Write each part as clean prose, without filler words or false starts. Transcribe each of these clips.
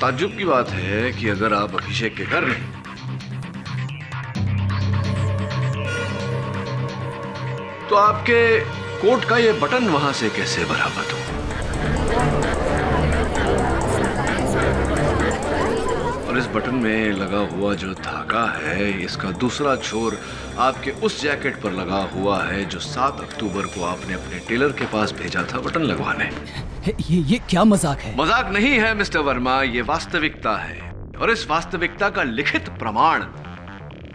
ताज्जुब की बात है कि अगर आप अभिषेक के घर नहीं तो आपके कोट का ये बटन वहां से कैसे बरामद हो? और इस बटन में लगा हुआ जो धागा है, इसका दूसरा छोर आपके उस जैकेट पर लगा हुआ है जो 7 अक्टूबर को आपने अपने टेलर के पास भेजा था बटन लगवाने। ये क्या मजाक है? मजाक नहीं है मिस्टर वर्मा, ये वास्तविकता है। और इस वास्तविकता का लिखित प्रमाण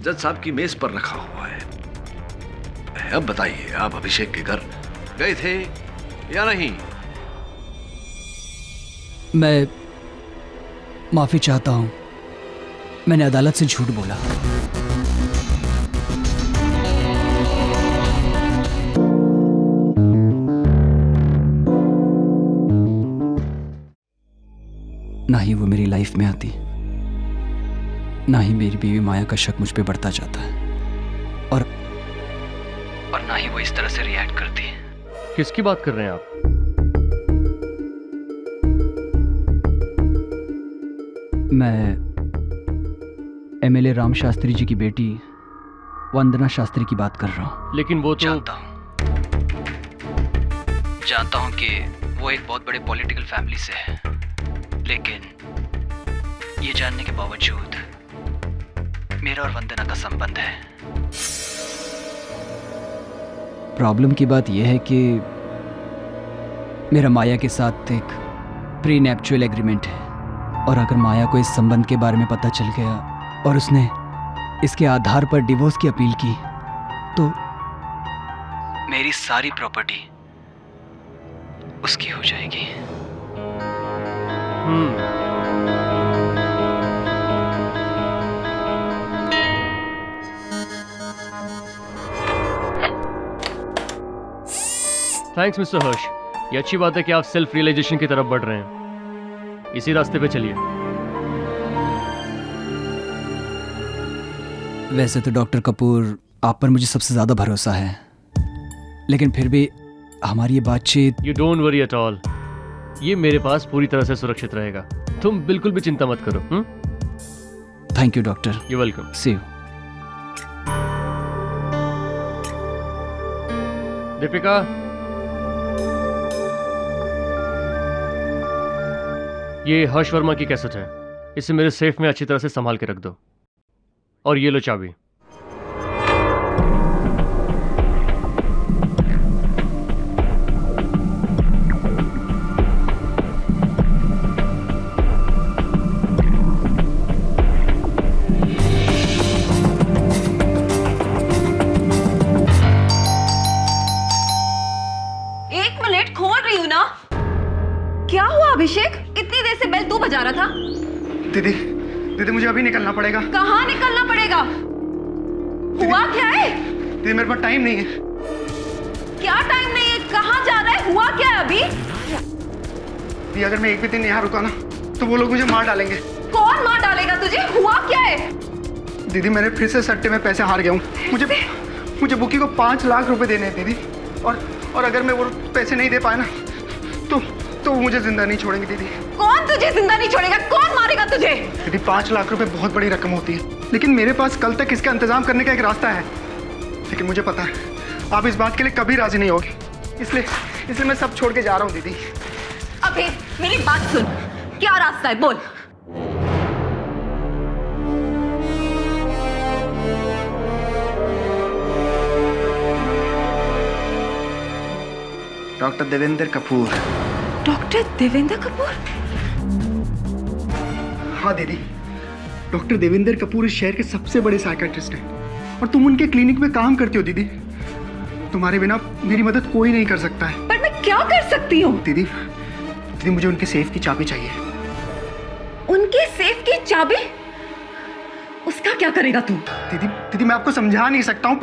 जज साहब की मेज पर रखा हुआ है। अब बताइए, आप अभिषेक के घर गए थे या नहीं? मैं माफी चाहता हूं, मैंने अदालत से झूठ बोला। ना ही वो मेरी लाइफ में आती, ना ही मेरी बीवी माया का शक मुझ पे बढ़ता जाता है, और ना ही वो इस तरह से रिएक्ट करती है। किसकी बात कर रहे हैं आप? मैं एमएलए राम शास्त्री जी की बेटी वंदना शास्त्री की बात कर रहा हूँ। लेकिन वो तो जानता हूँ कि वो एक बहुत बड़े पॉलिटिकल फैमिली से है, लेकिन ये जानने के बावजूद मेरा और वंदना का संबंध है। प्रॉब्लम की बात यह है कि मेरा माया के साथ एक प्री नैप्चुअल एग्रीमेंट है, और अगर माया को इस संबंध के बारे में पता चल गया और उसने इसके आधार पर डिवोर्स की अपील की तो मेरी सारी प्रॉपर्टी उसकी हो जाएगी। थैंक्स मिस्टर हर्ष, ये अच्छी बात है कि आप सेल्फ रियलाइजेशन की तरफ बढ़ रहे हैं। इसी रास्ते पे चलिए। वैसे तो डॉक्टर कपूर, आप पर मुझे सबसे ज्यादा भरोसा है, लेकिन फिर भी हमारी ये बातचीत। You don't worry at all, ये मेरे पास पूरी तरह से सुरक्षित रहेगा। तुम बिल्कुल भी चिंता मत करो। Thank you doctor. You welcome. See you. Deepika, ये हर्ष वर्मा की कैसेट है, इसे मेरे सेफ में अच्छी तरह से संभाल के रख दो। और ये लो चाबी। एक मिनट, खोल रही हूं ना। क्या हुआ अभिषेक? इतनी देर से बेल तू बजा रहा था। दीदी मुझे अभी निकलना पड़ेगा। कहाँ निकलना पड़ेगा? हुआ क्या है? दीदी मेरे पास टाइम नहीं है। क्या टाइम नहीं है? कहाँ जा रहा है? हुआ क्या है अभी? दीदी अगर मैं एक भी दिन यहाँ रुका ना तो वो लोग मुझे मार डालेंगे। कौन मार डालेगा तुझे? हुआ क्या है? दीदी मैंने फिर से सट्टे में पैसे हार गया हूँ। मुझे बुकी को 5 लाख रुपए देने हैं दीदी, और अगर मैं वो पैसे नहीं दे पाया ना तो वो मुझे जिंदा नहीं छोड़ेंगे दीदी। कौन तुझे जिंदा नहीं छोड़ेगा? कौन मारेगा तुझे? दीदी 5 लाख रुपए बहुत बड़ी रकम होती है, लेकिन मेरे पास कल तक इसका इंतजाम करने का एक रास्ता है। लेकिन मुझे पता है आप इस बात के लिए कभी राजी नहीं होगी, इसलिए मैं सब छोड़ के जा रहा हूँ दीदी। अबे मेरी बात सुन, क्या रास्ता है बोल। डॉक्टर देवेंद्र कपूर। डॉक्टर देवेंद्र कपूर? हाँ दीदी, डॉक्टर देवेंद्र कपूर इस शहर के सबसे बड़े साइकियाट्रिस्ट हैं, और तुम उनके क्लिनिक में काम करती हो दीदी। तुम्हारे बिना मेरी मदद कोई नहीं कर सकता है। पर मैं क्या कर सकती हूँ? दीदी मुझे उनके सेफ की चाबी चाहिए। उनके सेफ की चाबी? उसका क्या करेगा तू? दीदी मैं आपको समझा नहीं सकता हूँ,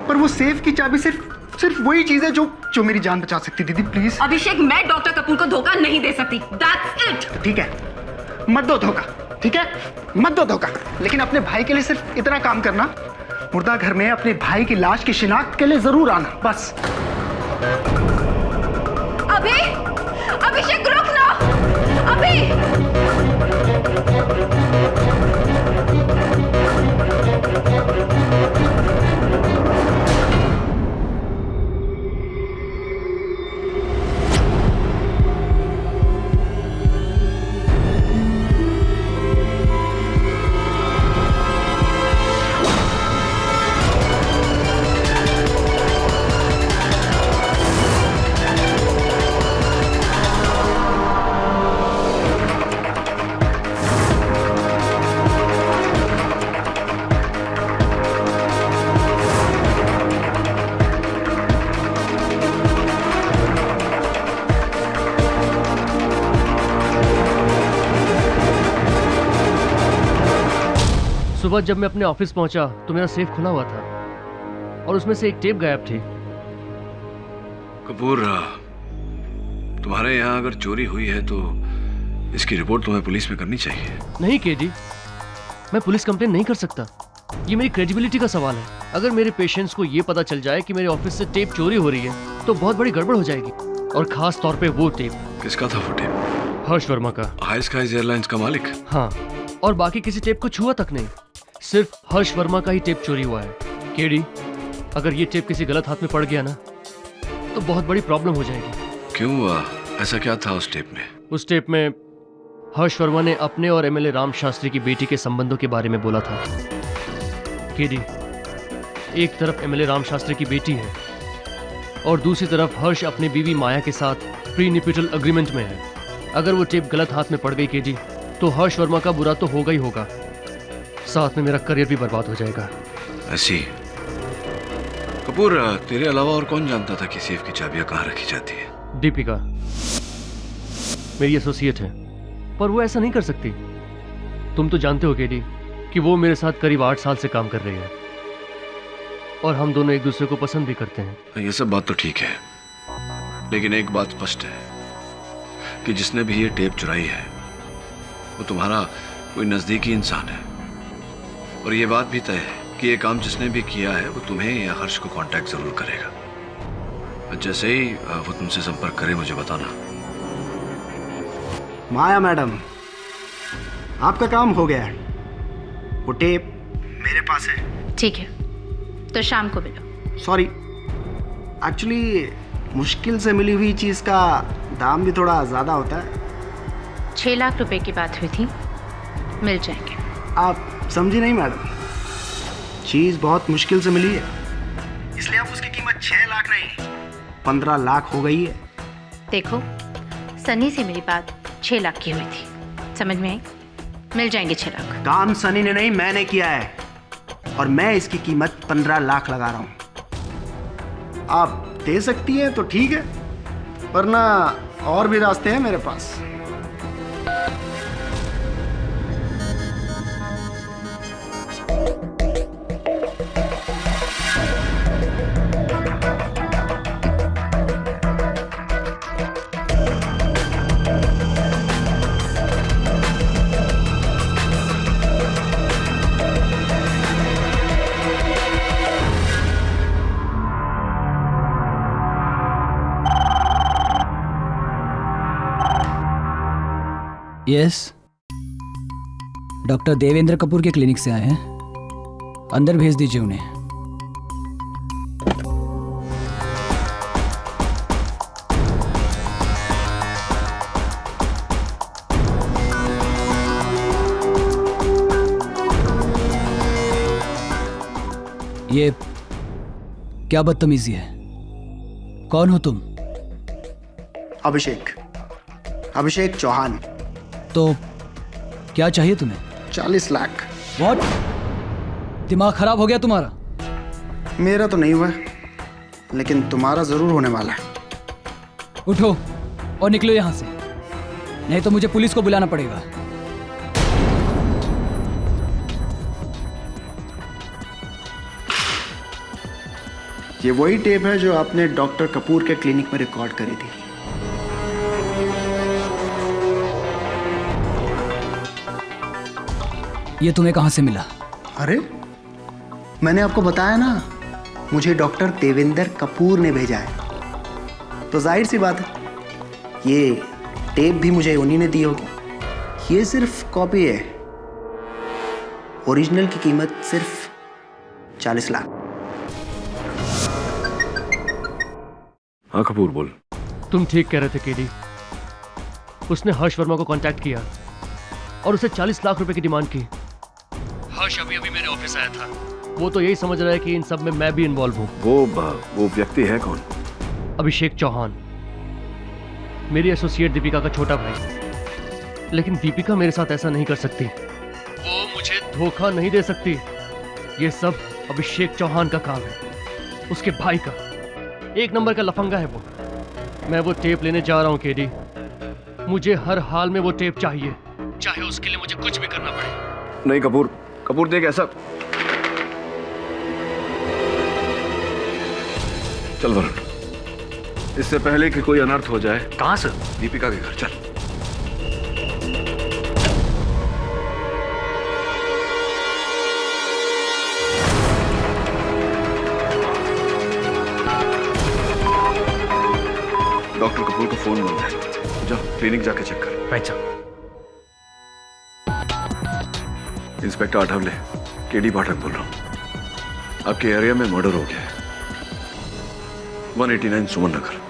पर वो सेफ की चाबी सिर्फ वही चीज है जो मेरी जान बचा सकती। दीदी प्लीज। अभिषेक, मैं डॉक्टर कपूर को धोखा नहीं दे सकती। That's it। ठीक है, मत दो धोखा। ठीक है, मत दो धोखा, लेकिन अपने भाई के लिए सिर्फ इतना काम करना, मुर्दा घर में अपने भाई की लाश की शिनाख्त के लिए जरूर आना, बस। अभिषेक रुक ना। सुबह जब मैं अपने ऑफिस पहुंचा तो मेरा सेफ खुला हुआ था और उसमें से एक टेप गायब थी। कपूर, तुम्हारे यहाँ अगर चोरी हुई है तो इसकी रिपोर्ट तुम्हें पुलिस में करनी चाहिए। नहीं केडी, मैं पुलिस कंप्लेन नहीं कर सकता। ये मेरी क्रेडिबिलिटी का सवाल है। अगर मेरे पेशेंट्स को ये पता चल जाए कि मेरे ऑफिस से टेप चोरी हो रही है तो बहुत बड़ी गड़बड़ हो जाएगी। और खास तौर पे वो टेप। किसका था वो टेप? हर्ष वर्मा का। हाई स्काईज एयरलाइंस का मालिक? हाँ, और बाकी किसी टेप को छुआ तक नहीं। सिर्फ हर्ष वर्मा का ही टेप चोरी हुआ है। केडी, अगर ये टेप किसी गलत हाथ में पड़ गया ना तो बहुत बड़ी प्रॉब्लम हो जाएगी। क्यों? ऐसा क्या था उस टेप में? उस टेप में हर्ष वर्मा ने अपने और एमएलए राम शास्त्री की बेटी के संबंधों के बारे में बोला था। केडी, एक तरफ एमएलए राम शास्त्री की बेटी है और दूसरी तरफ हर्ष अपनी बीवी माया के साथ प्रीनिपिटल एग्रीमेंट में है। अगर वो टेप गलत हाथ में पड़ गई केडी तो हर्ष वर्मा का बुरा तो होगा ही होगा, साथ में मेरा करियर भी बर्बाद हो जाएगा। ऐसी? कपूर, तेरे अलावा और कौन जानता था कि सेफ की चाबियां कहाँ रखी जाती है? दीपिका मेरी एसोसिएट है, पर वो ऐसा नहीं कर सकती। तुम तो जानते हो केडी कि वो मेरे साथ करीब 8 साल से काम कर रही है और हम दोनों एक दूसरे को पसंद भी करते हैं। ये सब बात तो ठीक है, लेकिन एक बात स्पष्ट है कि जिसने भी ये टेप चुराई है वो तुम्हारा कोई नजदीकी इंसान है। और ये बात भी तय है कि ये काम जिसने भी किया है वो तुम्हें या हर्ष को कांटेक्ट जरूर करेगा। जैसे ही वो तुमसे संपर्क करे मुझे बताना। माया मैडम, आपका काम हो गया है। वो टेप मेरे पास है। ठीक है, तो शाम को मिलो। सॉरी, एक्चुअली मुश्किल से मिली हुई चीज़ का दाम भी थोड़ा ज़्यादा होता है। 6 लाख रुपए की बात हुई थी, मिल जाएंगे। आप समझी नहीं मैडम, चीज़ बहुत मुश्किल से मिली है, इसलिए अब उसकी कीमत 6 लाख नहीं 15 लाख हो गई है। देखो, सनी से मेरी बात 6 लाख की हुई थी, समझ में आई? मिल जाएंगे 6 लाख। काम सनी ने नहीं, मैंने किया है और मैं इसकी कीमत 15 लाख लगा रहा हूँ। आप दे सकती हैं तो ठीक है, वरना और भी रास्ते हैं मेरे पास। यस, डॉक्टर देवेंद्र कपूर के क्लिनिक से आए हैं। अंदर भेज दीजिए उन्हें। ये क्या बदतमीजी है? कौन हो तुम? अभिषेक चौहान। तो क्या चाहिए तुम्हें? 40 लाख। व्हाट? दिमाग खराब हो गया तुम्हारा? मेरा तो नहीं हुआ, लेकिन तुम्हारा जरूर होने वाला है। उठो और निकलो यहां से, नहीं तो मुझे पुलिस को बुलाना पड़ेगा। ये वही टेप है जो आपने डॉक्टर कपूर के क्लिनिक में रिकॉर्ड करी थी। ये तुम्हें कहां से मिला? अरे, मैंने आपको बताया ना, मुझे डॉक्टर देवेंद्र कपूर ने भेजा है। तो जाहिर सी बात है, ये टेप भी मुझे उन्हीं ने दी होगी। ये सिर्फ कॉपी है, ओरिजिनल की कीमत सिर्फ 40 लाख। हाँ कपूर, बोल। तुम ठीक कह रहे थे केडी। उसने हर्ष वर्मा को कांटेक्ट किया और उसे 40 लाख रुपए की डिमांड की। हर्ष अभी मेरे ऑफिस आया था। वो तो यही समझ रहा है कि इन सब में मैं भी इन्वॉल्व हूँ। वो व्यक्ति है कौन? अभिषेक चौहान, मेरी एसोसिएट दीपिका का छोटा भाई। लेकिन दीपिका मेरे साथ ऐसा नहीं कर सकती। वो मुझे धोखा नहीं दे सकती। ये सब अभिषेक चौहान का काम है, उसके भाई का। 1 नंबर का लफंगा है वो। मैं वो टेप लेने जा रहा हूँ केडी। मुझे हर हाल में वो टेप चाहिए, चाहे उसके लिए मुझे कुछ भी करना पड़े। नहीं कपूर, कपूर देख ऐसा। चल वरुण, इससे पहले कि कोई अनर्थ हो जाए। कहां सर? दीपिका के घर चल। डॉक्टर कपूर को फोन बंद है, जाओ क्लिनिक जाके चेक कर। Right sir. Inspector Athavale, KD Pathak बोल रहा हूं। आपके एरिया में मर्डर हो गया है, 189 सुमन नगर।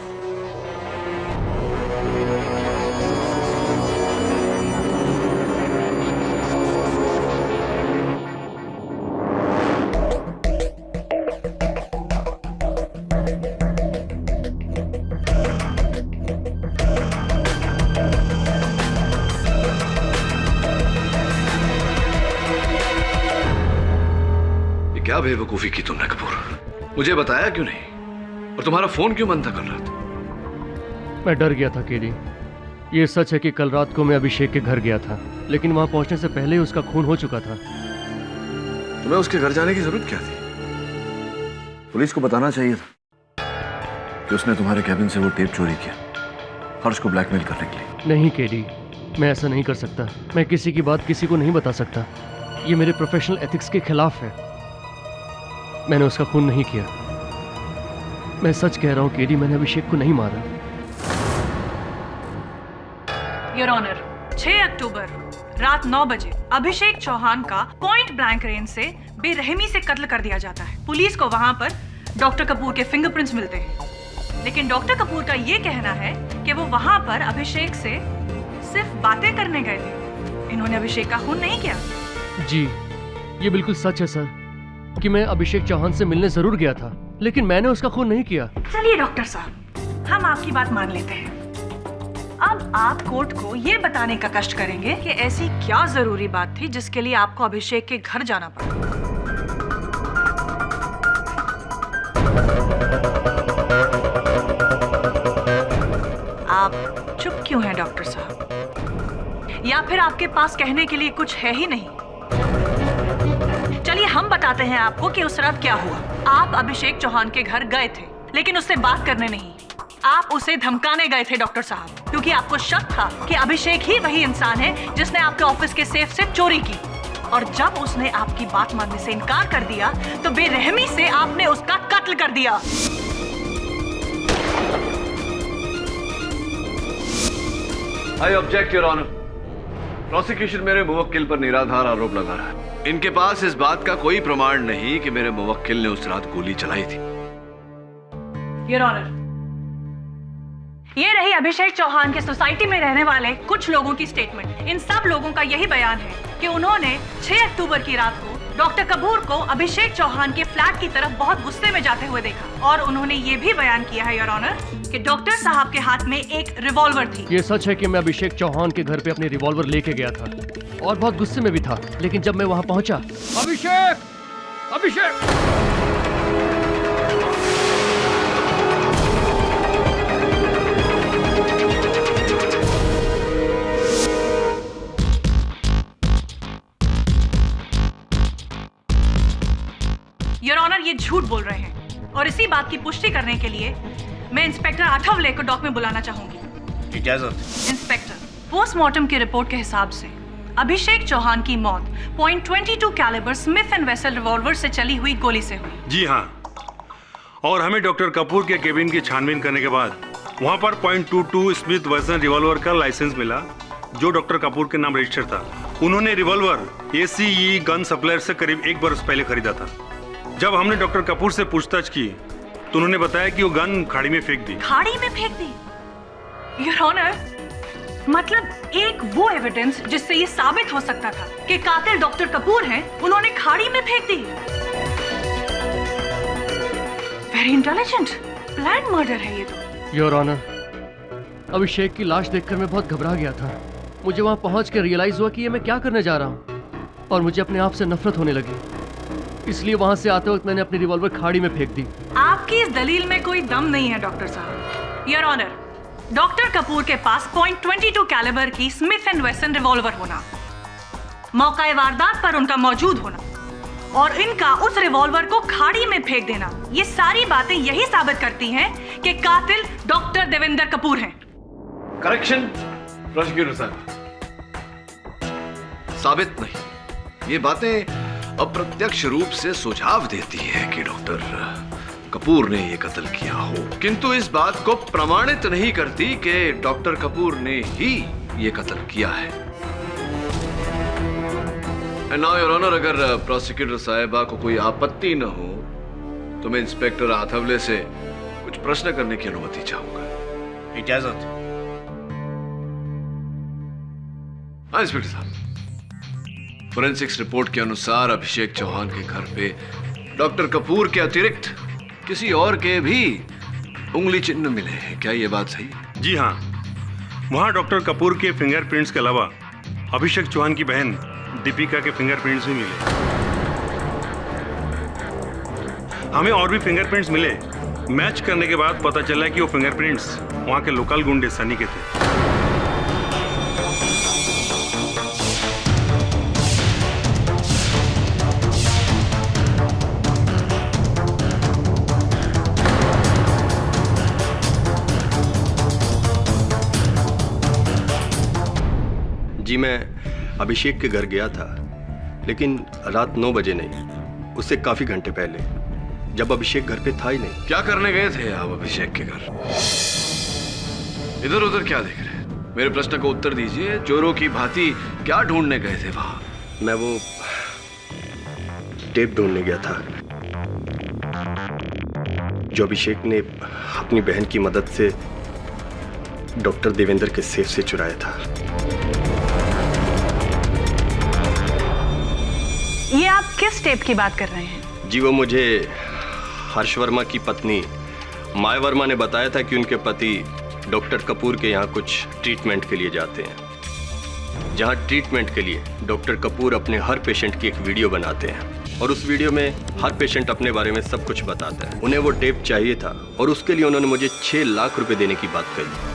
क्या बेवकूफी की तुमने कपूर? मुझे बताया क्यों नहीं? और तुम्हारा फोन क्यों बंद था कल रात? मैं डर गया था केडी। ये सच है कि कल रात को मैं अभिषेक के घर गया था, लेकिन वहां पहुंचने से पहले ही उसका खून हो चुका था। तुम्हें उसके घर जाने की जरूरत क्या थी? पुलिस को बताना चाहिए था कि उसने तुम्हारे कैबिन से वो टेप चोरी किया, हर्ष को ब्लैकमेल करने के लिए। नहीं केडी, मैं ऐसा नहीं कर सकता। मैं किसी की बात किसी को नहीं बता सकता। ये मेरे प्रोफेशनल एथिक्स के खिलाफ है। मैंने उसका खून नहीं किया। मैं सच कह रहा हूं केडी, मैंने अभिषेक को नहीं मारा। योर ऑनर, 6 अक्टूबर रात 9 बजे अभिषेक चौहान का पॉइंट ब्लैंक रेंज से बेरहमी से कत्ल कर दिया जाता है। पुलिस को वहां पर डॉक्टर कपूर के फिंगरप्रिंट्स मिलते हैं, लेकिन डॉक्टर कपूर का ये कहना है कि वो वहां पर अभिषेक से सिर्फ बातें करने गए थे। इन्होंने अभिषेक का खून नहीं किया। जी, ये बिल्कुल सच है सर कि मैं अभिषेक चौहान से मिलने जरूर गया था, लेकिन मैंने उसका खून नहीं किया। चलिए डॉक्टर साहब, हम आपकी बात मान लेते हैं। अब आप कोर्ट को ये बताने का कष्ट करेंगे कि ऐसी क्या जरूरी बात थी जिसके लिए आपको अभिषेक के घर जाना पड़ा। आप चुप क्यों हैं डॉक्टर साहब? या फिर आपके पास कहने के लिए कुछ है ही नहीं? चलिए हम बताते हैं आपको कि उस रात क्या हुआ। आप अभिषेक चौहान के घर गए थे, लेकिन उससे बात करने नहीं, आप उसे धमकाने गए थे डॉक्टर साहब, क्योंकि आपको शक था कि अभिषेक ही वही इंसान है जिसने आपके ऑफिस के सेफ से चोरी की। और जब उसने आपकी बात मानने से इनकार कर दिया तो बेरहमी से आपने उसका कत्ल कर दिया। I object your honour. Prosecution मेरे मुवक्किल पर निराधार आरोप लगा रहा है। इनके पास इस बात का कोई प्रमाण नहीं कि मेरे मुवक्किल ने उस रात गोली चलाई थी। योर ऑनर, ये रही अभिषेक चौहान के सोसाइटी में रहने वाले कुछ लोगों की स्टेटमेंट। इन सब लोगों का यही बयान है कि उन्होंने 6 अक्टूबर की रात को डॉक्टर कपूर को अभिषेक चौहान के फ्लैट की तरफ बहुत गुस्से में जाते हुए देखा। और उन्होंने ये भी बयान किया है योर ऑनर कि डॉक्टर साहब के हाथ में एक रिवॉल्वर थी। ये सच है कि मैं अभिषेक चौहान के घर पे अपनी रिवॉल्वर लेके गया था और बहुत गुस्से में भी था, लेकिन जब मैं वहां पहुंचा, अभिषेक अभिषेक योर ऑनर, ये झूठ बोल रहे हैं और इसी बात की पुष्टि करने के लिए मैं इंस्पेक्टर आठवले को डॉक में बुलाना चाहूंगी। इजाजत। इंस्पेक्टर, पोस्टमार्टम की रिपोर्ट के हिसाब से अभिषेक चौहान की मौत .22 calibre Smith and Wesson revolver से चली हुई गोली से हुई। जी हाँ, और हमें डॉक्टर कपूर के केबिन की छानबीन करने के बाद वहाँ पर .22 स्मिथ वेसल रिवॉल्वर का लाइसेंस मिला जो डॉक्टर कपूर के नाम रजिस्टर था। उन्होंने रिवॉल्वर ACE गन सप्लायर से करीब 1 बरस पहले खरीदा था। जब हमने डॉक्टर कपूर से पूछताछ की तो उन्होंने बताया कि वो गन खाड़ी में फेंक दी। खाड़ी में फेंक दी? योर ऑनर, मतलब एक वो एविडेंस जिससे ये साबित हो सकता था कि कातिल डॉक्टर कपूर हैं, उन्होंने खाड़ी में फेंक दी। वेरी इंटेलिजेंट, प्लान मर्डर है ये तो। योर ऑनर, अभिषेक की लाश देखकर मैं बहुत घबरा गया था। मुझे वहां पहुंच के रियलाइज हुआ कि ये मैं क्या करने जा रहा हूं और मुझे अपने आप से नफरत होने लगी। इसलिए वहां से आते वक्त मैंने अपनी रिवॉल्वर खाड़ी में फेंक दी। आपकी इस दलील में कोई दम नहीं है डॉक्टर साहब। योर ऑनर, डॉक्टर कपूर के पास .22 कैलिबर की स्मिथ एंड वेसन रिवॉल्वर होना मौका वारदात पर उनका मौजूद होना और इनका उस रिवॉल्वर को खाड़ी में फेंक देना, ये सारी बातें यही साबित करती हैं कि कातिल डॉक्टर देवेंद्र कपूर हैं। करेक्शन प्रोसिक्यूटर साहब, साबित नहीं, ये बातें अप्रत्यक्ष रूप से सुझाव देती है कि डॉक्टर कपूर ने ये कत्ल किया हो, किंतु इस बात को प्रमाणित नहीं करती कि डॉक्टर कपूर ने ही ये कत्ल किया है। नाउ योर ऑनर, अगर प्रोसिक्यूटर साहिबा को कोई आपत्ति न हो तो मैं इंस्पेक्टर आथवले से कुछ प्रश्न करने की अनुमति चाहूंगा। इजाजत। हाँ इंस्पेक्टर साहब, फोरेंसिक्स रिपोर्ट के अनुसार अभिषेक चौहान के घर पे डॉक्टर कपूर के अतिरिक्त किसी और के भी उंगली चिन्ह मिले हैं, क्या ये बात सही? जी हाँ, वहाँ डॉक्टर कपूर के फिंगरप्रिंट्स के अलावा अभिषेक चौहान की बहन दीपिका के फिंगरप्रिंट्स भी मिले। हमें और भी फिंगरप्रिंट्स मिले। मैच करने के बाद पता चला कि वो फिंगरप्रिंट्स वहाँ के लोकल गुंडे सनी के थे। जी मैं अभिषेक के घर गया था, लेकिन रात 9 बजे नहीं, उससे काफी घंटे पहले, जब अभिषेक घर पे था ही नहीं। क्या करने गए थे आप अभिषेक के घर? इधर उधर क्या देख रहे हैं? मेरे प्रश्न को उत्तर दीजिए। चोरों की भांति क्या ढूंढने गए थे वहां? मैं वो टेप ढूंढने गया था जो अभिषेक ने अपनी बहन की मदद से डॉक्टर देवेंद्र के सेफ से चुराया था। ये आप किस टेप की बात कर रहे हैं? जी वो मुझे हर्ष वर्मा की पत्नी माया वर्मा ने बताया था कि उनके पति डॉक्टर कपूर के यहाँ कुछ ट्रीटमेंट के लिए जाते हैं, जहाँ ट्रीटमेंट के लिए डॉक्टर कपूर अपने हर पेशेंट की एक वीडियो बनाते हैं और उस वीडियो में हर पेशेंट अपने बारे में सब कुछ बताता है। उन्हें वो टेप चाहिए था और उसके लिए उन्होंने मुझे 6 लाख रुपए देने की बात कही।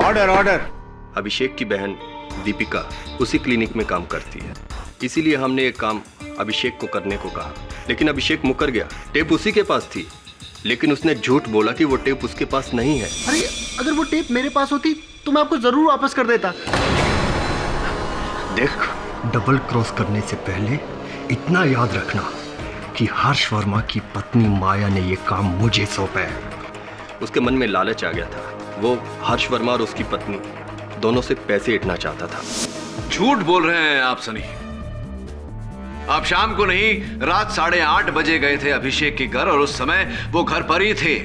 Order order. अभिषेक की बहन दीपिका उसी क्लिनिक में काम करती है, इसीलिए हमने ये काम अभिषेक को करने को कहा, लेकिन अभिषेक मुकर गया। टेप उसी के पास थी, लेकिन उसने झूठ बोला कि वो टेप उसके पास नहीं है। अरे अगर वो टेप मेरे पास होती तो मैं आपको जरूर वापस कर देता। देख, डबल क्रॉस करने से पहले इतना याद रखना कि हर्ष वर्मा की पत्नी माया ने ये काम मुझे सौंपा है। उसके मन में लालच आ गया था। वो हर्ष वर्मा और उसकी पत्नी दोनों से पैसे ऐंठना चाहता था। झूठ बोल रहे हैं आप सनी। आप शाम को नहीं, रात 8:30 बजे गए थे अभिषेक के घर और उस समय वो घर पर ही थे।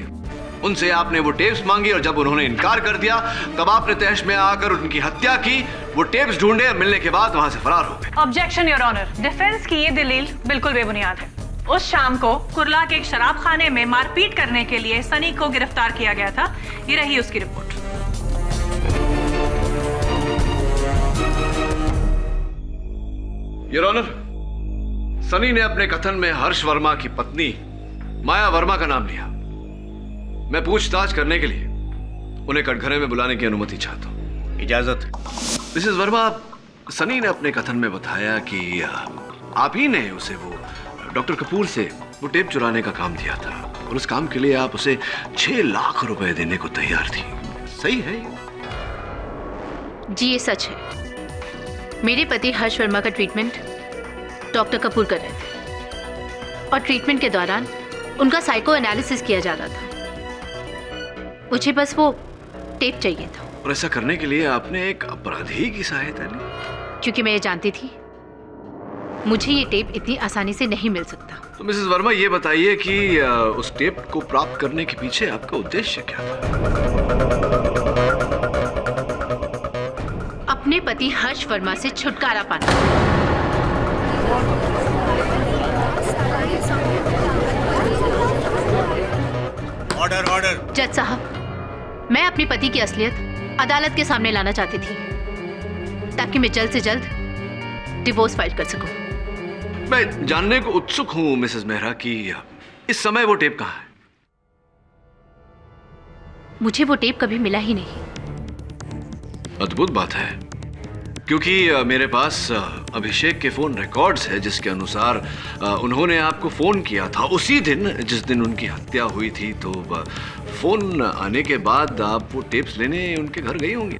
उनसे आपने वो टेप्स मांगी और जब उन्होंने इनकार कर दिया तब आपने तहश में आकर उनकी हत्या की। वो टेप्स ढूंढे और मिलने के बाद वहां से फरार हो गए। ऑब्जेक्शन योर ऑनर, डिफेंस की ये दलील बिल्कुल बेबुनियाद है। उस शाम को कुर्ला के एक शराब खाने में मारपीट करने के लिए सनी को गिरफ्तार किया गया था। ये रही उसकी रिपोर्ट। योर ऑनर, सनी ने अपने कथन में हर्ष वर्मा की पत्नी माया वर्मा का नाम लिया। मैं पूछताछ करने के लिए उन्हें कटघरे में बुलाने की अनुमति चाहता हूं। इजाजत। मिसेस वर्मा, सनी ने अपने कथन में बताया कि आप ही ने उसे वो डॉक्टर कपूर से वो टेप चुराने का काम दिया था और उस काम के लिए आप उसे 6 लाख रुपए देने को तैयार थी। सही है? जी ये सच है। मेरे पति हर्ष वर्मा का ट्रीटमेंट डॉक्टर कपूर कर रहे थे और ट्रीटमेंट के दौरान उनका साइको एनालिसिस किया जा रहा था। मुझे बस वो टेप चाहिए था। और ऐसा करने के लिए आपने एक अपराधी की सहायता ली? क्योंकि मैं ये जानती थी मुझे ये टेप इतनी आसानी से नहीं मिल सकता। तो मिसेस वर्मा ये बताइए कि उस टेप को प्राप्त करने के पीछे आपका उद्देश्य क्या था? अपने पति हर्ष वर्मा से छुटकारा पाना। Order order. जज साहब, मैं अपने पति की असलियत अदालत के सामने लाना चाहती थी ताकि मैं जल्द से जल्द डिवोर्स फाइल कर सकूं। मैं जानने को उत्सुक हूं मिसेस मेहरा कि इस समय वो टेप कहां है? मुझे वो टेप कभी मिला ही नहीं। अद्भुत बात है, क्योंकि मेरे पास अभिषेक के फोन रिकॉर्ड्स है जिसके अनुसार उन्होंने आपको फोन किया था उसी दिन जिस दिन उनकी हत्या हुई थी। तो फोन आने के बाद आप वो टेप्स लेने उनके घर गई होंगी।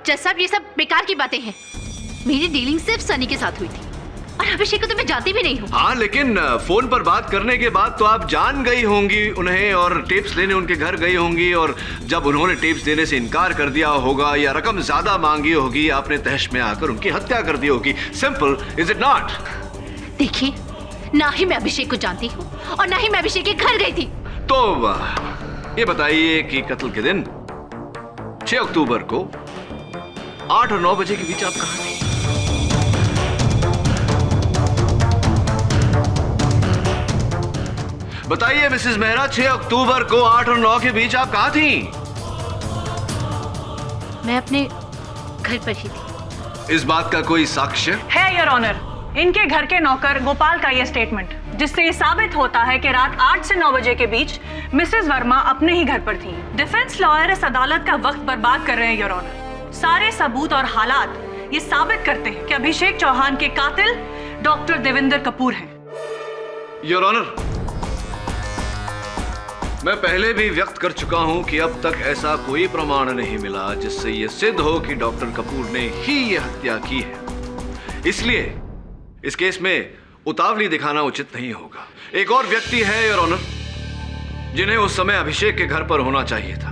जज साहब, ये सब बेकार की बातें हैं। मेरी डीलिंग सिर्फ सनी के साथ हुई थी और अभिषेक को तो मैं जानती भी नहीं हूँ। हाँ, लेकिन फोन पर बात करने के बाद तो आप जान गई होंगी उन्हें और टेप्स लेने उनके घर गई होंगी, और जब उन्होंने टेप्स देने से इनकार कर दिया होगा या रकम ज्यादा मांगी होगी, आपने तहश में आकर उनकी हत्या कर दी होगी। Simple, is it not? देखिए, ना ही मैं अभिषेक को जानती हूँ और ना ही मैं अभिषेक के घर गई थी। तो ये बताइए कि कत्ल के दिन 6 अक्टूबर को 8 और 9 बजे के बीच आप कहाँ थी? बताइए मिसेस मेहरा, 6 अक्टूबर को 8 और 9 के बीच आप कहाँ थी? मैं अपने घर पर ही थी। इस बात का कोई साक्ष्य है योर ऑनर। इनके घर के नौकर गोपाल का यह स्टेटमेंट, जिससे ये साबित होता है कि रात 8 से 9 बजे के बीच मिसेस वर्मा अपने ही घर पर थी। डिफेंस लॉयर इस अदालत का वक्त बर्बाद कर रहे हैं योर ऑनर। सारे सबूत और हालात ये साबित करते हैं कि अभिषेक चौहान के कातिल डॉक्टर देवेंद्र कपूर हैं। योर ऑनर, मैं पहले भी व्यक्त कर चुका हूं कि अब तक ऐसा कोई प्रमाण नहीं मिला जिससे यह सिद्ध हो कि डॉक्टर कपूर ने ही यह हत्या की है। इसलिए इस केस में उतावली दिखाना उचित नहीं होगा। एक और व्यक्ति है योर ऑनर जिन्हें उस समय अभिषेक के घर पर होना चाहिए था,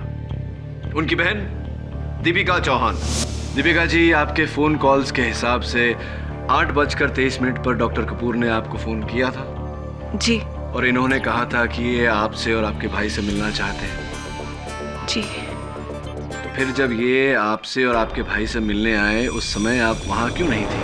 उनकी बहन दीपिका चौहान। दीपिका जी, आपके फोन कॉल्स के हिसाब से 8:23 पर डॉक्टर कपूर ने आपको फोन किया था जी। और इन्होंने कहा था कि ये आपसे और आपके भाई से मिलना चाहते हैं। जी। तो फिर जब ये आपसे और आपके भाई से मिलने आए उस समय आप वहां क्यों नहीं थी?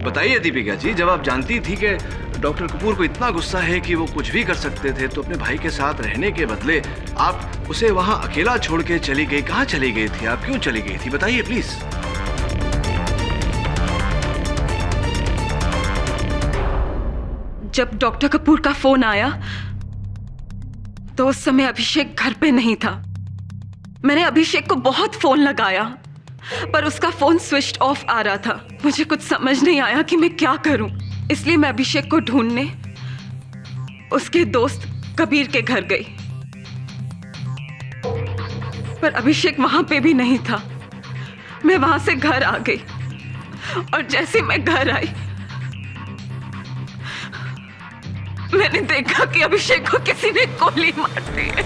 बताइए दीपिका जी, जब आप जानती थी कि डॉक्टर कपूर को इतना गुस्सा है कि वो कुछ भी कर सकते थे, तो अपने भाई के साथ रहने के बदले आप उसे वहां अकेला छोड़ के चली गई। कहाँ चली गई थी आप? क्यों चली गई थी? बताइए प्लीज। जब डॉक्टर कपूर का फोन आया तो उस समय अभिषेक घर पे नहीं था। मैंने अभिषेक को बहुत फोन लगाया पर उसका फोन स्विच ऑफ आ रहा था। मुझे कुछ समझ नहीं आया कि मैं क्या करूं, इसलिए मैं अभिषेक को ढूंढने उसके दोस्त कबीर के घर गई, पर अभिषेक वहां पे भी नहीं था। मैं वहां से घर आ गई और जैसे मैं घर आई मैंने देखा कि अभिषेक को किसी ने गोली मार दी है।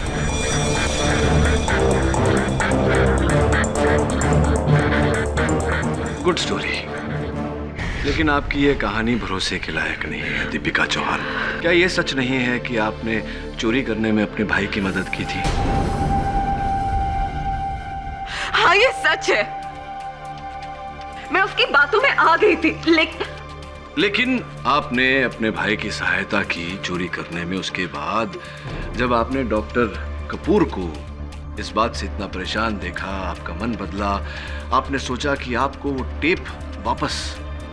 गुड स्टोरी, लेकिन आपकी ये कहानी भरोसे के लायक नहीं है दीपिका चौहान। क्या ये सच नहीं है कि आपने चोरी करने में अपने भाई की मदद की थी? हाँ, ये सच है। मैं उसकी बातों में आ गई थी, लेकिन आपने अपने भाई की सहायता की चोरी करने में। उसके बाद जब आपने डॉक्टर कपूर को इस बात से इतना परेशान देखा, आपका मन बदला। आपने सोचा कि आपको वो टेप वापस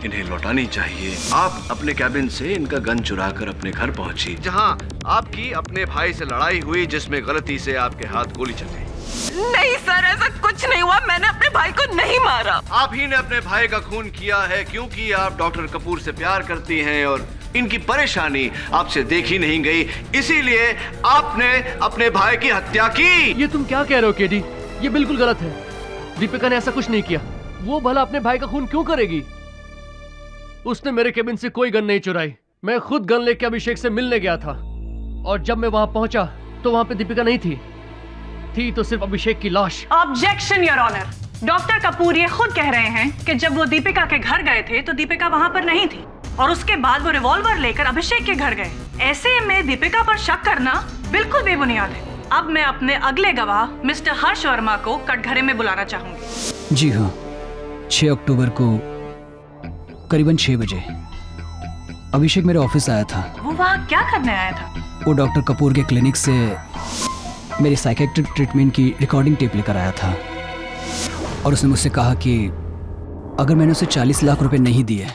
इन्हें लौटानी चाहिए। आप अपने कैबिन से इनका गन चुराकर अपने घर पहुंची, जहां आपकी अपने भाई से लड़ाई हुई, जिसमें गलती से आपके हाथ गोली चल गई। नहीं सर, ऐसा कुछ नहीं हुआ। मैंने अपने भाई को नहीं मारा। आप ही ने अपने भाई का खून किया है, क्योंकि आप डॉक्टर कपूर से प्यार करती हैं और इनकी परेशानी आपसे देखी नहीं गई, इसीलिए आपने अपने भाई की हत्या की। ये तुम क्या कह रहे हो केडी? ये बिल्कुल गलत है। दीपिका ने ऐसा कुछ नहीं किया। वो भला अपने भाई का खून क्यों करेगी? उसने मेरे केबिन से कोई गन नहीं चुराई। मैं खुद गन लेके अभिषेक से मिलने गया था और जब मैं वहां पहुंचा तो वहां पे दीपिका नहीं थी तो सिर्फ अभिषेक की लाश। Objection your honour. Doctor Kapoor ये खुद कह रहे हैं कि जब वो दीपिका के घर गए थे तो दीपिका वहां पर नहीं थी और उसके बाद वो रिवॉल्वर लेकर अभिषेक के घर गए। ऐसे में दीपिका पर शक करना बिल्कुल बेबुनियाद है। अब मैं अपने अगले गवाह मिस्टर हर्ष वर्मा को कटघरे में बुलाना चाहूंगी। जी हाँ, 6 अक्टूबर को करीबन 6 बजे अभिषेक मेरे ऑफिस आया था। वो वहाँ क्या करने आया था? वो डॉक्टर कपूर के क्लिनिक से मेरी साइकेट्रिक ट्रीटमेंट की रिकॉर्डिंग टेप लेकर आया था और उसने मुझसे कहा कि अगर मैंने उसे 40 लाख रुपए नहीं दिए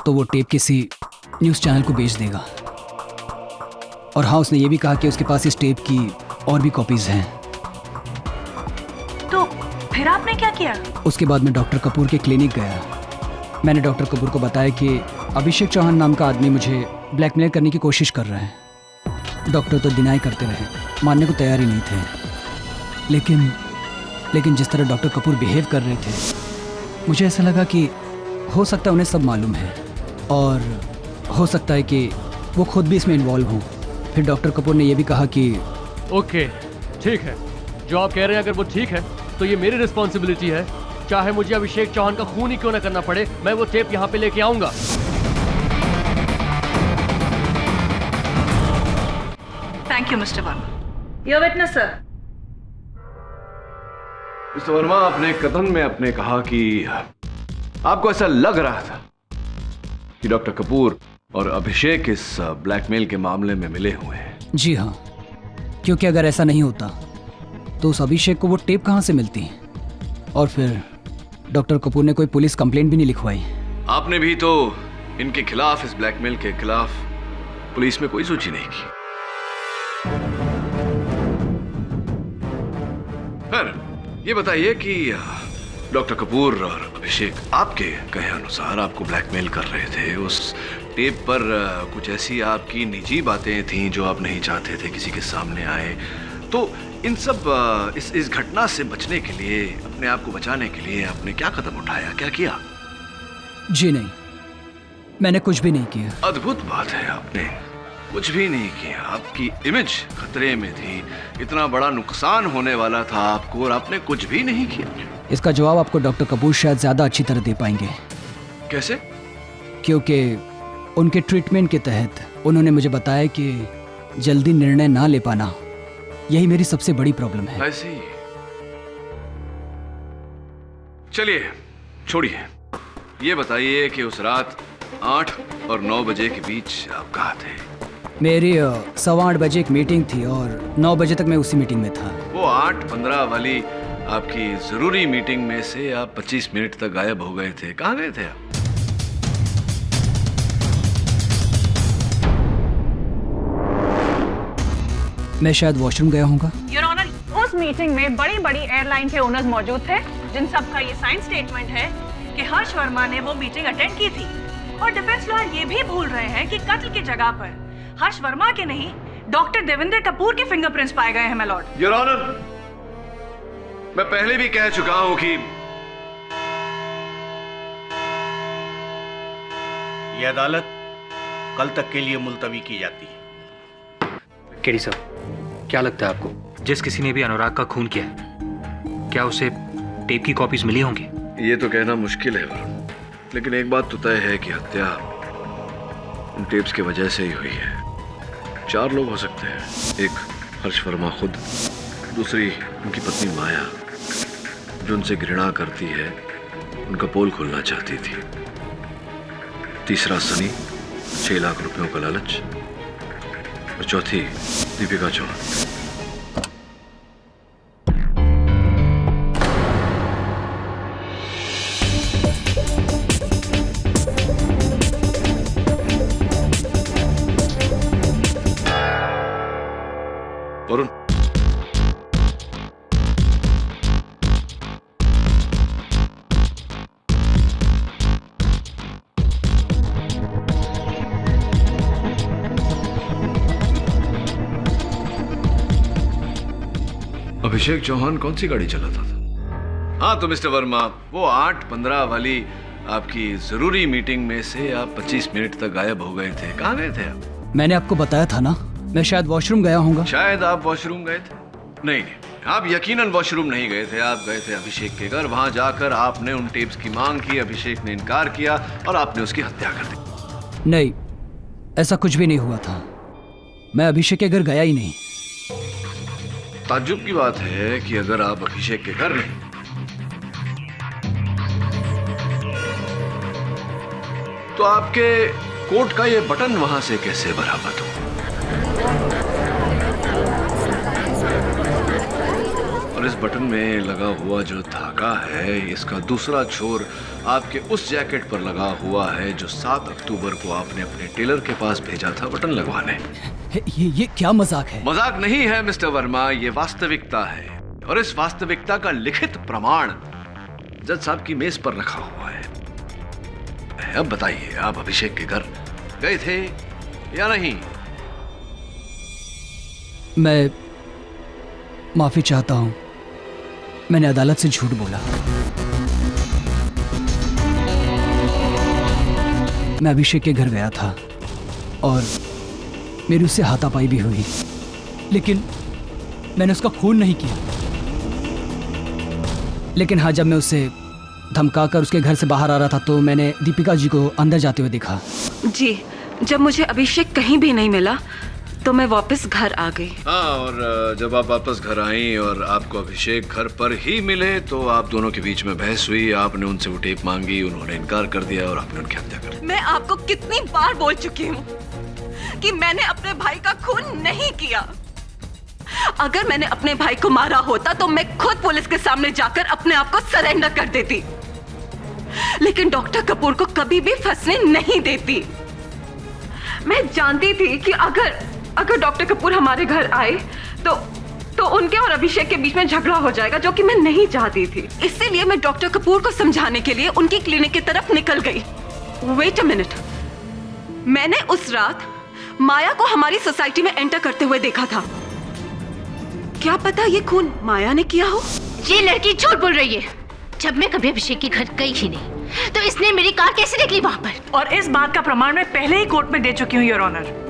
तो वो टेप किसी न्यूज़ चैनल को बेच देगा। और हाँ, उसने ये भी कहा कि उसके पास इस टेप की और भी कॉपीज़ हैं। तो फिर आपने क्या किया? उसके बाद मैं डॉक्टर कपूर के क्लिनिक गया। मैंने डॉक्टर कपूर को बताया कि अभिषेक चौहान नाम का आदमी मुझे ब्लैकमेल करने की कोशिश कर रहा है। डॉक्टर तो डिनाई करते रहे, मानने को तैयार ही नहीं थे। लेकिन जिस तरह डॉक्टर कपूर बिहेव कर रहे थे, मुझे ऐसा लगा कि हो सकता है उन्हें सब मालूम है और हो सकता है कि वो खुद भी इसमें इन्वॉल्व हों। फिर डॉक्टर कपूर ने यह भी कहा कि ओके, ठीक है, जो आप कह रहे हैं अगर वो ठीक है तो ये मेरी रिस्पॉन्सिबिलिटी है। चाहे मुझे अभिषेक चौहान का खून ही क्यों ना करना पड़े, मैं वो टेप यहाँ पे लेके आऊंगा। Thank you mister Verma. Your witness sir. Mister Verma, अपने कथन में आपने कहा कि आपको ऐसा लग रहा था कि डॉक्टर कपूर और अभिषेक इस ब्लैकमेल के मामले में मिले हुए हैं। जी हाँ, क्योंकि अगर ऐसा नहीं होता तो उस अभिषेक को वो टेप कहाँ से मिलती, और फिर डॉक्टर कपूर ने कोई पुलिस कंप्लेंट भी नहीं लिखवाई। आपने भी तो इनके खिलाफ, इस ब्लैकमेल के खिलाफ पुलिस में कोई सूची नहीं की। फिर ये बताइए कि डॉक्टर कपूर और अभिषेक आपके कहे अनुसार आपको ब्लैकमेल कर रहे थे। उस टेप पर कुछ ऐसी आपकी निजी बातें थीं जो आप नहीं चाहते थे किसी के सामने आए। तो इन सब इस घटना से बचने के लिए, अपने आप को बचाने के लिए आपने क्या कदम उठाया, क्या किया? जी नहीं, मैंने कुछ भी नहीं किया। अद्भुत बात है, आपने कुछ भी नहीं किया। आपकी इमेज खतरे में थी, इतना बड़ा नुकसान होने वाला था आपको, और आपने कुछ भी नहीं किया। इसका जवाब आपको डॉक्टर कपूर शायद ज़्यादा अच्छी तरह दे पाएंगे। कैसे? क्योंकि उनके ट्रीटमेंट के तहत उन्होंने मुझे बताया कि जल्दी निर्णय ना ले पाना, यही मेरी सबसे बड़ी प्रॉब्लम है। ऐसी? चलिए छोड़िए, ये बताइए कि उस रात 8 और 9 बजे के बीच आप कहाँ थे? मेरी 8:15 बजे एक मीटिंग थी और 9 बजे तक मैं उसी मीटिंग में था। वो 8:15 वाली आपकी जरूरी मीटिंग में से आप 25 मिनट तक गायब हो गए थे। कहाँ गए थे आप? मैं शायद वॉशरूम गया होऊंगा। योर ऑनर, उस मीटिंग में बड़ी बड़ी एयरलाइन के ओनर्स मौजूद थे, जिन सब का ये साइन स्टेटमेंट है कि हर्ष वर्मा ने वो मीटिंग अटेंड की थी। और डिफेंस लॉयर ये भी भूल रहे हैं कि कत्ल की जगह पर हर्ष वर्मा के नहीं, डॉक्टर देवेंद्र कपूर के फिंगरप्रिंट्स पाए गए हैं माय लॉर्ड। योर ऑनर, मैं पहले भी कह चुका हूं कि यह अदालत कल तक के लिए मुलतवी की जाती है। केडी साहब, क्या लगता है आपको जिस किसी ने भी अनुराग का खून किया है, क्या उसे टेप की कॉपीज मिली होंगी? ये तो कहना मुश्किल है वरुण, लेकिन एक बात तो तय है कि हत्या उन टेप्स की वजह से ही हुई है। 4 लोग हो सकते हैं। एक हर्ष वर्मा खुद, दूसरी उनकी पत्नी माया जो उनसे घृणा करती है, उनका पोल खोलना चाहती थी। तीसरा सनी, 6 लाख रुपयों का लालच, और चौथी दीपिका चौहान। वरुण, अभिषेक चौहान कौन सी गाड़ी चलाता था? हाँ तो मिस्टर वर्मा, वो 8:15 वाली आपकी जरूरी मीटिंग में से आप 25 मिनट तक गायब हो गए थे। कहाँ गए थे आप? मैंने आपको बताया था ना, मैं शायद वॉशरूम गया होऊंगा। शायद आप वॉशरूम गए थे? नहीं, आप यकीनन वॉशरूम नहीं गए थे। आप गए थे अभिषेक के घर। वहां जाकर आपने उन टेप्स की मांग की, अभिषेक ने इनकार किया और आपने उसकी हत्या कर दी। नहीं, ऐसा कुछ भी नहीं हुआ था। मैं अभिषेक के घर गया ही नहीं। ताज्जुब की बात है कि अगर आप अभिषेक के घर नहीं तो आपके कोट का ये बटन वहां से कैसे बरामद हो? और इस बटन में लगा हुआ जो धागा है, इसका दूसरा छोर आपके उस जैकेट पर लगा हुआ है जो 7 अक्टूबर को आपने अपने टेलर के पास भेजा था बटन लगवाने। ये क्या मजाक है? मजाक नहीं है मिस्टर वर्मा, ये वास्तविकता है। और इस वास्तविकता का लिखित प्रमाण जज साहब की मेज पर रखा हुआ है। अब बताइए, आप अभिषेक के घर गए थे या नहीं? मैं माफी चाहता हूं, मैंने अदालत से झूठ बोला। मैं अभिषेक के घर गया था और मेरी उससे हाथापाई भी हुई, लेकिन मैंने उसका खून नहीं किया। लेकिन हाँ, जब मैं उसे धमकाकर उसके घर से बाहर आ रहा था तो मैंने दीपिका जी को अंदर जाते हुए देखा। जी, जब मुझे अभिषेक कहीं भी नहीं मिला तो मैं वापस घर आ गई। हाँ, और जब आप वापस घर आई और आपको अभिषेक घर पर ही मिले तो आप दोनों के बीच में बहस हुई। आपने उनसे वो टेप मांगी, उन्होंने इनकार कर दिया और आपने उनकी हत्या कर दी। मैं आपको कितनी बार बोल चुकी हूँ कि मैंने अपने भाई का खून नहीं किया। अगर मैंने अपने भाई को मारा होता तो मैं खुद पुलिस के सामने जाकर अपने आप को सरेंडर कर देती, लेकिन डॉक्टर कपूर को कभी भी फंसने नहीं देती। मैं जानती थी कि अगर डॉक्टर कपूर हमारे घर आए तो उनके और अभिषेक के बीच में झगड़ा हो जाएगा, जो कि मैं नहीं चाहती थी। इसीलिए मैं डॉक्टर कपूर को समझाने के लिए उनकी क्लिनिक की तरफ निकल गई। वेट अ मिनट, मैंने उस रात माया को हमारी सोसाइटी में एंटर करते हुए देखा था। क्या पता ये खून माया ने किया हो? ये लड़की झूठ बोल रही है। जब मैं कभी अभिषेक के घर गई ही नहीं तो इसने मेरी कार कैसे निकली वहां पर? और इस बात का प्रमाण मैं पहले ही कोर्ट में दे चुकी हूँ, योर ऑनर।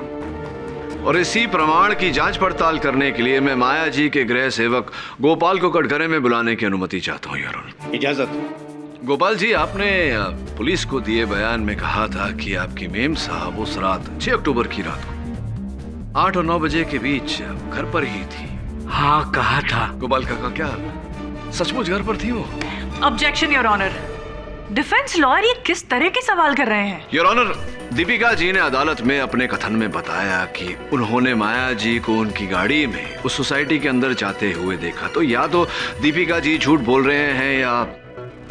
और इसी प्रमाण की जांच पड़ताल करने के लिए मैं माया जी के गृह सेवक गोपाल को कटघरे में बुलाने की अनुमति चाहता हूँ, योर ऑनर। इजाजत। गोपाल जी, आपने पुलिस को दिए बयान में कहा था कि आपकी मेम साहब उस रात 6 अक्टूबर की रात को 8 और 9 बजे के बीच घर पर ही थी। हाँ, कहा था। गोपाल काका, क्या सचमुच घर पर थी वो? Objection your honour. Defence lawyer ये किस तरह के सवाल कर रहे हैं? योर ऑनर, दीपिका जी ने अदालत में अपने कथन में बताया कि उन्होंने माया जी को उनकी गाड़ी में उस सोसाइटी के अंदर जाते हुए देखा। तो या तो दीपिका जी झूठ बोल रहे हैं या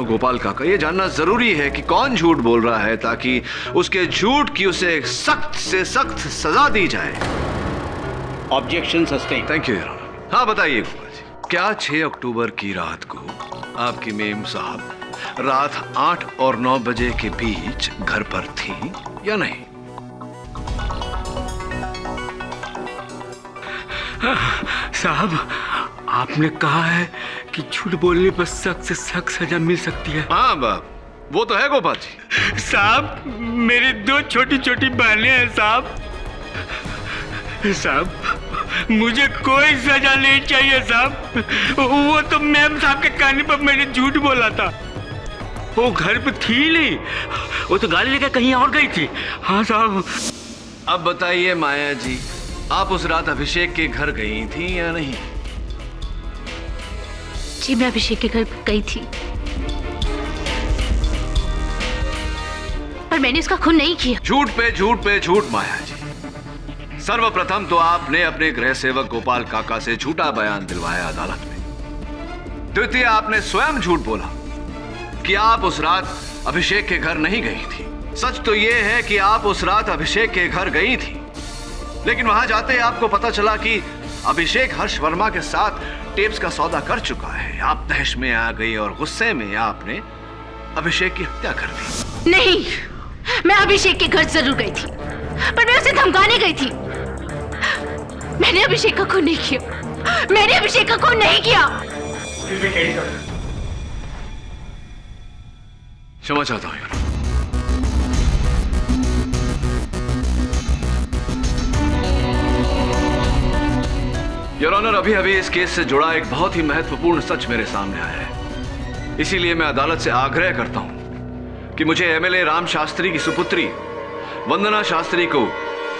गोपाल काका। ये जानना जरूरी है कि कौन झूठ बोल रहा है ताकि उसके झूठ की उसे सख्त से सख्त सजा दी जाए। Objection sustain. Thank you your honour. हाँ, बताइए गोपाल जी, क्या 6 अक्टूबर की रात को आपकी मेम साहब रात 8 और 9 बजे के बीच घर पर थी या नहीं? साहब, आपने कहा है कि झूठ बोलने पर सख्त से सख्त सजा मिल सकती है। हाँ बाप, वो तो है गोपाल जी। साहब, मेरी 2 छोटी छोटी बहनें हैं साहब। मुझे कोई सजा नहीं चाहिए साहब। वो तो मैम साहब के कहने पर मैंने झूठ बोला था। वो घर पे थी नहीं, वो तो गाड़ी लेकर कहीं और गई थी। हाँ साहब। अब बताइए माया जी, आप उस रात अभिषेक के घर गई थी या नहीं? जी, मैं अभिषेक के घर गई थी, पर मैंने उसका खून नहीं किया। झूठ पे झूठ पे झूठ माया जी। सर्वप्रथम तो आपने अपने गृह सेवक गोपाल काका से झूठा बयान दिलवाया अदालत में। द्वितीय, आपने स्वयं झूठ बोला कि आप उस रात अभिषेक के घर नहीं गई थी। सच तो यह है कि आप उस रात अभिषेक के घर गई थी, लेकिन वहां जाते ही आपको पता चला कि अभिषेक हर्ष वर्मा के साथ टेप्स का सौदा कर चुका है। आप तहश में आ गई और गुस्से में आपने अभिषेक की हत्या कर दी। नहीं, मैं अभिषेक के घर जरूर गई थी, पर मैं उसे धमकाने गई थी। मैंने अभिषेक का खून नहीं किया। मैंने अभिषेक का खून नहीं किया। क्षमा चाहता हूं। योर ऑनर, अभी इस केस से जुड़ा एक बहुत ही महत्वपूर्ण सच मेरे सामने आया है। इसीलिए मैं अदालत से आग्रह करता हूं कि मुझे एमएलए राम शास्त्री की सुपुत्री वंदना शास्त्री को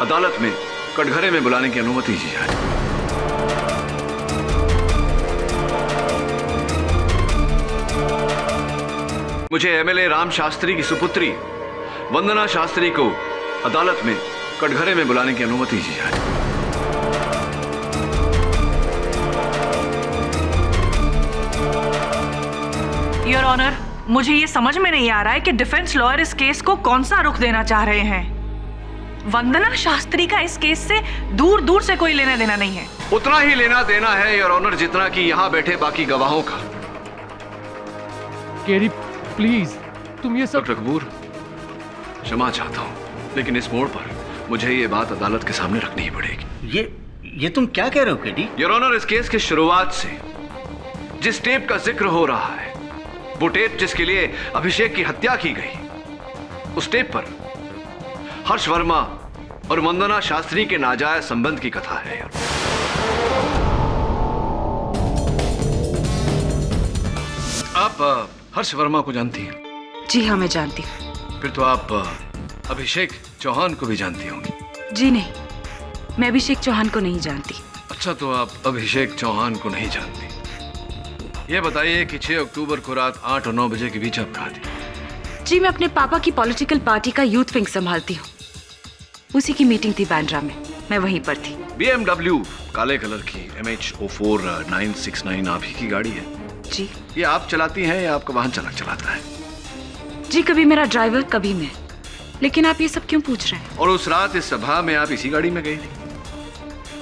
अदालत में कटघरे में बुलाने की अनुमति दी जाए। मुझे एमएलए राम शास्त्री की सुपुत्री वंदना शास्त्री को अदालत में कटघरे में बुलाने की अनुमति दी जाए। योर ऑनर, मुझे ये समझ में नहीं आ रहा है कि डिफेंस लॉयर इस केस को कौन सा रुख देना चाह रहे हैं। वंदना शास्त्री का इस केस से दूर दूर से कोई लेना देना नहीं है। उतना ही लेना देना है योर ऑनर जितना कि यहाँ बैठे बाकी गवाहों का। केरी प्लीज, तुम ये सब। डॉक्टर कपूर, क्षमा चाहता हूँ, लेकिन इस मोड़ पर मुझे ये बात अदालत के सामने रखनी ही पड़ेगी। ये तुम क्या कह रहे हो केडी? योर ऑनर, इस केस की शुरुआत से जिस टेप का जिक्र हो रहा है, वो टेप जिसके लिए अभिषेक की हत्या की गई, उस टेप पर हर्ष वर्मा और वंदना शास्त्री के नाजायज संबंध की कथा है। आप हर्ष वर्मा को जानती हैं? जी हाँ, मैं जानती हूँ। फिर तो आप अभिषेक चौहान को भी जानती होंगी। जी नहीं, मैं अभिषेक चौहान को नहीं जानती। अच्छा, तो आप अभिषेक चौहान को नहीं जानती। ये बताइए कि 6 अक्टूबर को रात 8 और 9 बजे के बीच आप कहाँ थी? जी, मैं अपने पापा की पॉलिटिकल पार्टी का यूथ विंग संभालती हूँ। उसी की मीटिंग थी बांद्रा में, मैं वहीं पर थी। BMW काले कलर की MH04 969 आप ही की गाड़ी है? जी। ये आप चलाती हैं या आपका वाहन चालक चलाता है? जी, कभी मेरा ड्राइवर कभी मैं। लेकिन आप ये सब क्यों पूछ रहे हैं? और उस रात इस सभा में आप इसी गाड़ी में गई थी?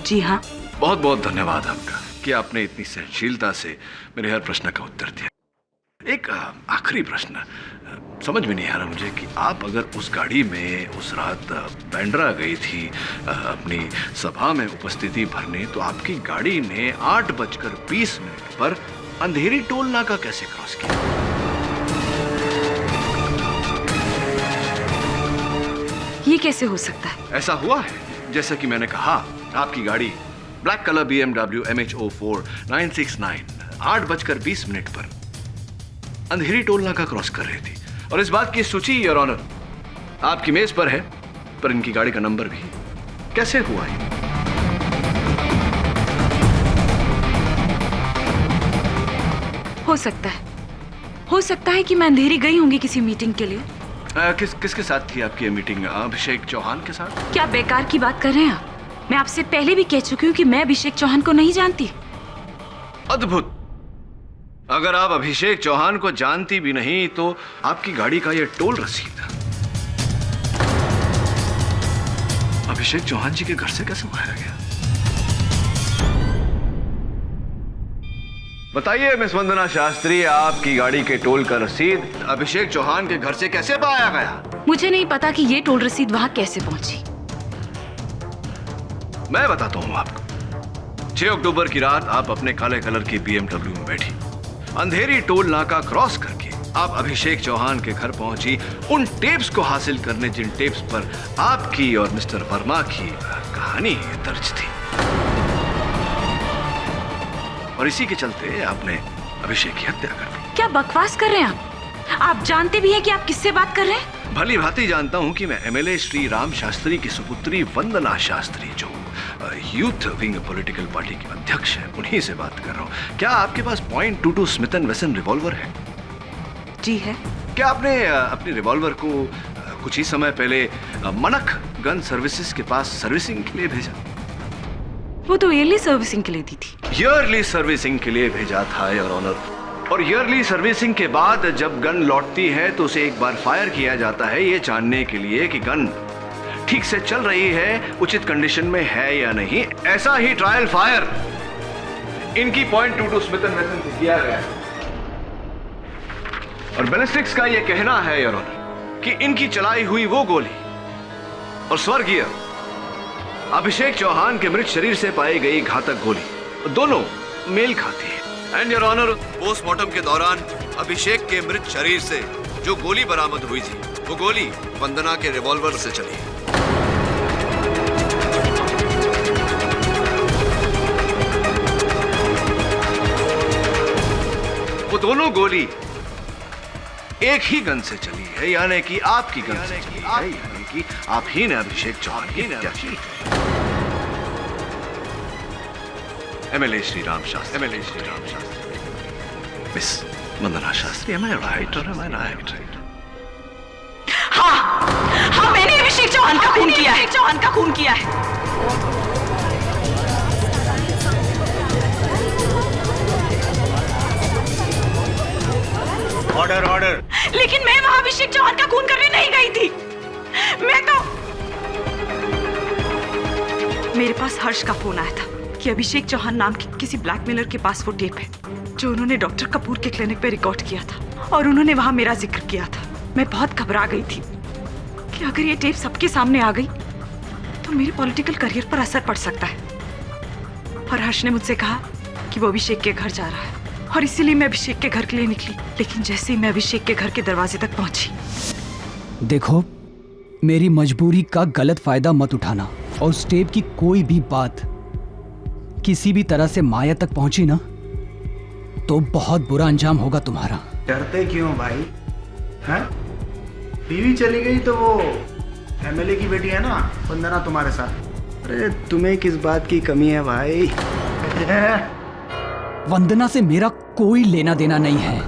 जी हाँ। बहुत बहुत धन्यवाद आपका कि आपने इतनी सहनशीलता से मेरे हर प्रश्न का उत्तर दिया। एक आखिरी प्रश्न, समझ में नहीं आ रहा मुझे कि आप अगर उस गाड़ी में उस रात बांद्रा गई थी अपनी सभा में उपस्थिति भरने, तो आपकी गाड़ी ने 8:20 पर अंधेरी टोल नाका कैसे क्रॉस किया? ये कैसे हो सकता है? ऐसा हुआ है, जैसा कि मैंने कहा, आपकी गाड़ी ब्लैक कलर BMW MH04 969 8:20 पर अंधेरी टोल नाका क्रॉस कर रही थी। और इस बात की सूची योर ऑनर आपकी मेज पर है, पर इनकी गाड़ी का नंबर भी। कैसे हुआ है? हो सकता है कि मैं अंधेरी गई होंगी किसी मीटिंग के लिए। किसके साथ थी आपकी ये मीटिंग? अभिषेक चौहान के साथ? क्या बेकार की बात कर रहे हैं आप? मैं आपसे पहले भी कह चुकी हूँ कि मैं अभिषेक चौहान को नहीं जानती। अद्भुत। अगर आप अभिषेक चौहान को जानती भी नहीं तो आपकी गाड़ी का यह टोल रसीद अभिषेक चौहान जी के घर से कैसे मंगाया गया? बताइए मिस वंदना शास्त्री, आपकी गाड़ी के टोल का रसीद अभिषेक चौहान के घर से कैसे पाया गया? मुझे नहीं पता कि ये टोल रसीद वहां कैसे पहुंची। मैं बताता हूं आपको। 6 अक्टूबर की रात आप अपने काले कलर की BMW में बैठी, अंधेरी टोल नाका क्रॉस करके आप अभिषेक चौहान के घर पहुंची उन टेप्स को हासिल करने जिन टेप्स पर आपकी और मिस्टर वर्मा की कहानी दर्ज थी। और इसी के चलते आपने अभिषेक की हत्या कर दी। क्या बकवास कर रहे हैं आप? आप जानते भी हैं कि आप किससे बात कर रहे हैं? भली भांति जानता हूं कि मैं MLA श्री राम शास्त्री की सुपुत्री वंदना शास्त्री, जो यूथ विंग पॉलिटिकल पार्टी के अध्यक्ष है, उन्हीं से बात कर रहा हूं। क्या आपके पास .22 स्मिथ एंड वेसन रिवॉल्वर है? जी है। क्या आपने अपने रिवॉल्वर को कुछ ही समय पहले मनक गन सर्विसेज के पास सर्विसिंग के लिए भेजा? वो तो ईयरली सर्विसिंग के लिए दी थी। ईयरली सर्विसिंग के लिए भेजा था योर ऑनर। और ईयरली सर्विसिंग के बाद जब गन लौटती है तो उसे एक बार फायर किया जाता है, ये जानने के लिए कि गन ठीक से चल रही है, उचित कंडीशन में है या नहीं। ऐसा ही ट्रायल फायर इनकी .22 स्मिथ एंड वेसन से किया गया है। और बैलिस्टिक्स का यह कहना है योर ऑनर कि इनकी चलाई हुई वो गोली और स्वर्गीय अभिषेक चौहान के मृत शरीर से पाई गई घातक गोली दोनों मेल खाती है। एंड योर ऑनर, पोस्टमार्टम के दौरान अभिषेक के मृत शरीर से जो गोली बरामद हुई थी, वो गोली वंदना के रिवॉल्वर से चली है। वो दोनों गोली एक ही गन से चली है, यानी कि आपकी गन से चली है, यानी कि आप ही ने अभिषेक चौहान की हत्या की। MLA Shri Ram Shastri, miss Vandana Shastri, am I right or am I right? हाँ, मैंने अभिषेक चौहान का खून किया है। चौहान का खून किया है। Order order. लेकिन मैं वहां अभिषेक चौहान का खून करने नहीं गई थी। मैं तो मेरे पास हर्ष का फोन आया था कि अभिषेक चौहान नाम के किसी ब्लैकमेलर के पास वो टेप है जो उन्होंने डॉक्टर कपूर के क्लिनिक पे रिकॉर्ड किया था और उन्होंने वहां मेरा जिक्र किया था। मैं बहुत घबरा गई थी कि अगर ये टेप सबके सामने आ गई तो मेरे पॉलिटिकल करियर पर असर पड़ सकता है। और हर्ष ने मुझसे कहा कि वो अभिषेक के घर जा रहा है और इसीलिए मैं अभिषेक के घर के लिए निकली। लेकिन जैसे ही मैं अभिषेक के घर के दरवाजे तक पहुंची, देखो, मेरी मजबूरी का गलत फायदा मत उठाना और उस टेप की कोई भी बात किसी भी तरह से माया तक पहुंची ना तो बहुत बुरा अंजाम होगा तुम्हारा। डरते क्यों भाई? हैं? बीवी चली गई तो वो एमएलए की बेटी है ना वंदना तुम्हारे साथ। अरे तुम्हें किस बात की कमी है भाई? वंदना से मेरा कोई लेना देना नहीं है।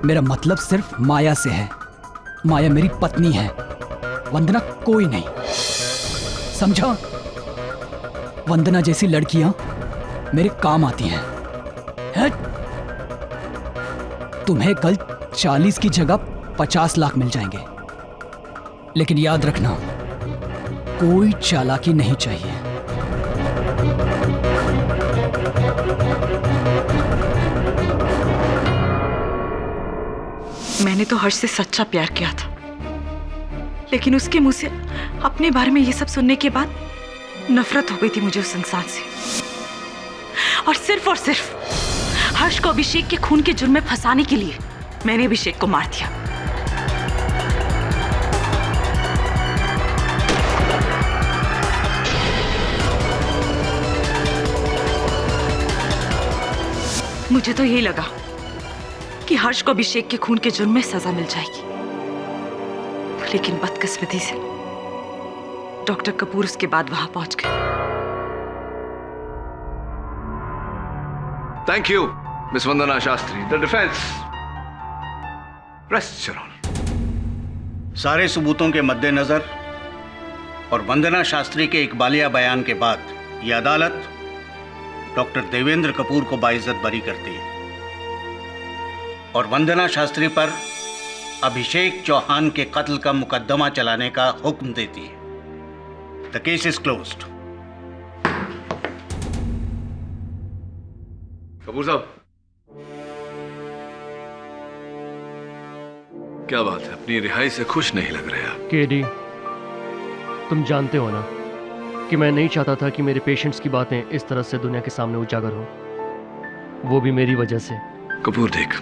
मेरा मतलब सिर्फ माया से है। माया मेरी पत्नी है, वंदना कोई नहीं, समझा? वंदना जैसी लड़कियां मेरे काम आती हैं। तुम्हें कल 40 की जगह 50 लाख मिल जाएंगे, लेकिन याद रखना कोई चालाकी नहीं चाहिए। मैंने तो हर्ष से सच्चा प्यार किया था, लेकिन उसके मुंह से अपने बारे में ये सब सुनने के बाद नफरत हो गई थी मुझे उस इंसान से। और सिर्फ हर्ष को अभिषेक के खून के जुर्म में फंसाने के लिए मैंने अभिषेक को मार दिया। मुझे तो यही लगा कि हर्ष को अभिषेक के खून के जुर्म में सजा मिल जाएगी, लेकिन बदकिस्मती से डॉक्टर कपूर उसके बाद वहां पहुंच गए। Thank you miss Vandana Shastri. The defence rest your honour. सारे सबूतों के मद्देनजर और वंदना शास्त्री के इकबालिया बयान के बाद यह अदालत डॉक्टर देवेंद्र कपूर को बाइज्जत बरी करती है और वंदना शास्त्री पर अभिषेक चौहान के कत्ल का मुकदमा चलाने का हुक्म देती है। The case is closed. Kapoor साहब, क्या बात है, अपनी रिहाई से खुश नहीं लग रहे आप? केडी, तुम जानते हो ना कि मैं नहीं चाहता था कि मेरे पेशेंट्स की बातें इस तरह से दुनिया के सामने उजागर हो, वो भी मेरी वजह से। कपूर देख,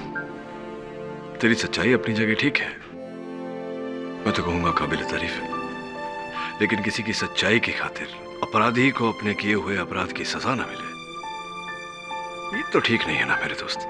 तेरी सच्चाई अपनी जगह ठीक है, मैं तो कहूंगा काबिल तारीफ है, लेकिन किसी की सच्चाई की खातिर अपराधी को अपने किए हुए अपराध की सजा ना मिले, ये तो ठीक नहीं है ना मेरे दोस्त।